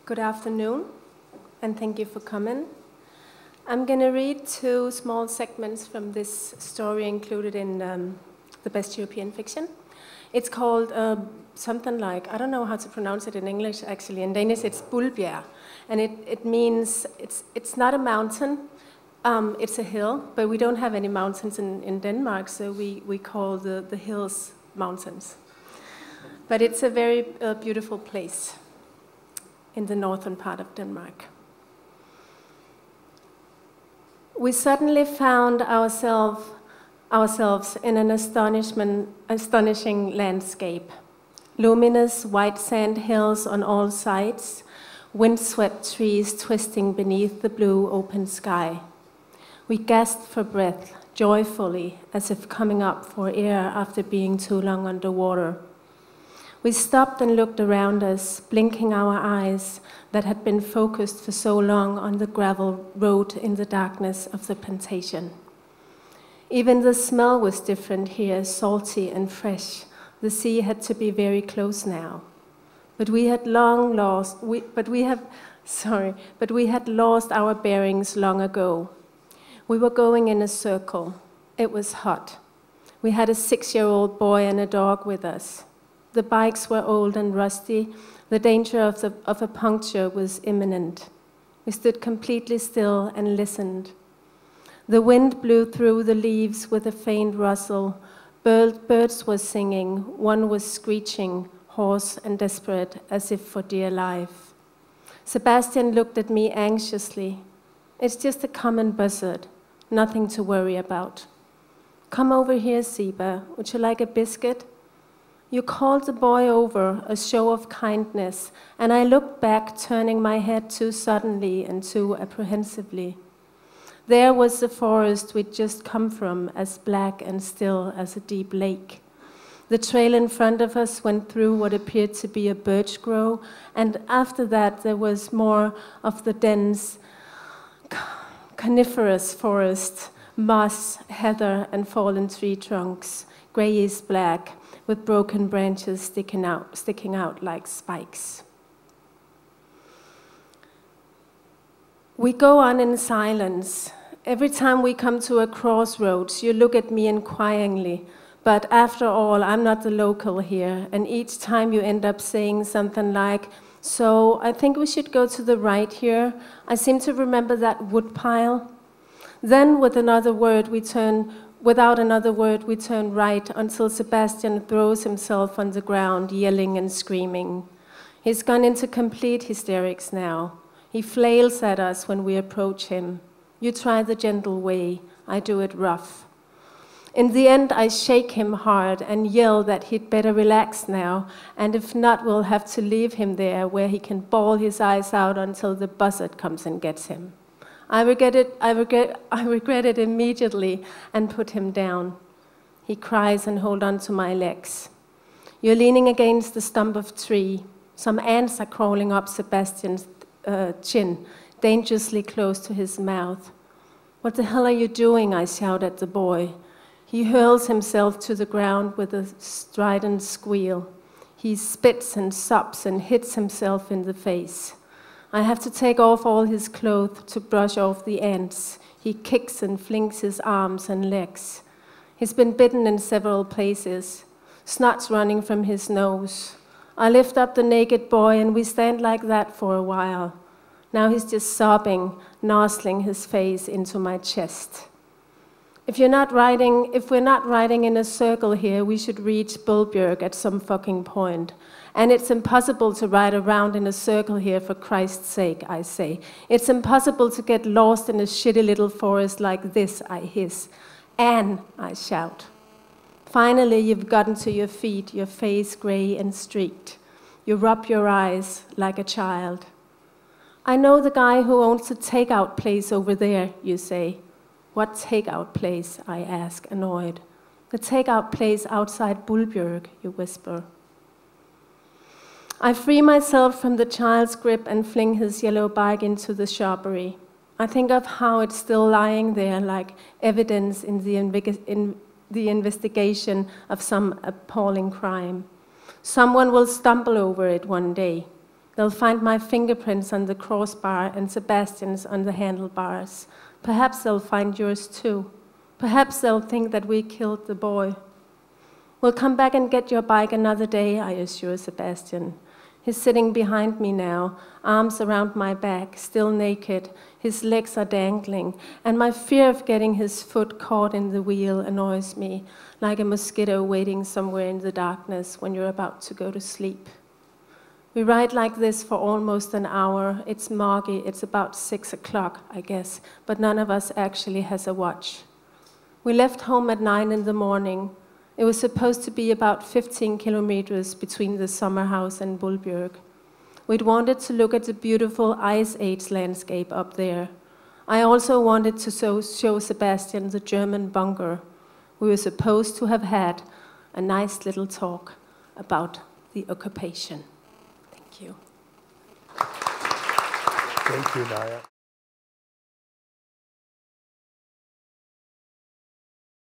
Good afternoon, and thank you for coming. I'm going to read two small segments from this story included in the Best European Fiction. It's called something like, I don't know how to pronounce it in English actually. In Danish it's Bulbjerg, and it means it's not a mountain, it's a hill, but we don't have any mountains in Denmark, so we call the hills mountains. But it's a very beautiful place in the northern part of Denmark. We suddenly found ourselves in an astonishing landscape. Luminous white sand hills on all sides, windswept trees twisting beneath the blue open sky. We gasped for breath, joyfully, as if coming up for air after being too long underwater. We stopped and looked around us, blinking our eyes that had been focused for so long on the gravel road in the darkness of the plantation. Even the smell was different here, salty and fresh. The sea had to be very close now. But we had lost our bearings long ago. We were going in a circle. It was hot. We had a 6-year-old boy and a dog with us. The bikes were old and rusty. The danger of a puncture was imminent. We stood completely still and listened. The wind blew through the leaves with a faint rustle. Birds were singing. One was screeching, hoarse and desperate, as if for dear life. Sebastian looked at me anxiously. It's just a common buzzard, nothing to worry about. Come over here, Seba. Would you like a biscuit? You called the boy over, a show of kindness, and I looked back, turning my head too suddenly and too apprehensively. There was the forest we'd just come from, as black and still as a deep lake. The trail in front of us went through what appeared to be a birch grove, and after that there was more of the dense coniferous forest, moss, heather, and fallen tree trunks, grayish-black, with broken branches sticking out like spikes. We go on in silence. Every time we come to a crossroads, you look at me inquiringly, but after all, I'm not the local here, and each time you end up saying something like, so I think we should go to the right here. I seem to remember that wood pile. Then without another word, we turn right until Sebastian throws himself on the ground, yelling and screaming. He's gone into complete hysterics now. He flails at us when we approach him. You try the gentle way, I do it rough. In the end, I shake him hard and yell that he'd better relax now, and if not, we'll have to leave him there where he can bawl his eyes out until the buzzard comes and gets him. I regret it immediately and put him down. He cries and holds on to my legs. You're leaning against the stump of a tree. Some ants are crawling up Sebastian's chin, dangerously close to his mouth. What the hell are you doing? I shout at the boy. He hurls himself to the ground with a strident squeal. He spits and sobs and hits himself in the face. I have to take off all his clothes to brush off the ants. He kicks and flings his arms and legs. He's been bitten in several places. Snot's running from his nose. I lift up the naked boy and we stand like that for a while. Now he's just sobbing, nozzling his face into my chest. If we're not riding in a circle here, we should reach Bulbjerg at some fucking point. And it's impossible to ride around in a circle here, for Christ's sake, I say. It's impossible to get lost in a shitty little forest like this, I hiss. Anne, I shout. Finally, you've gotten to your feet, your face gray and streaked. You rub your eyes like a child. I know the guy who owns the takeout place over there, you say. What takeout place? I ask, annoyed. The takeout place outside Bulbjerg, you whisper. I free myself from the child's grip and fling his yellow bike into the shrubbery. I think of how it's still lying there like evidence in the investigation of some appalling crime. Someone will stumble over it one day. They'll find my fingerprints on the crossbar and Sebastian's on the handlebars. Perhaps they'll find yours too. Perhaps they'll think that we killed the boy. We'll come back and get your bike another day, I assure Sebastian. He's sitting behind me now, arms around my back, still naked. His legs are dangling, and my fear of getting his foot caught in the wheel annoys me, like a mosquito waiting somewhere in the darkness when you're about to go to sleep. We ride like this for almost an hour. It's muggy, it's about 6 o'clock, I guess, but none of us actually has a watch. We left home at 9 in the morning. It was supposed to be about 15 kilometers between the summer house and Bulbjerg. We'd wanted to look at the beautiful Ice Age landscape up there. I also wanted to show Sebastian the German bunker. We were supposed to have had a nice little talk about the occupation. Thank you. Thank you, Naja.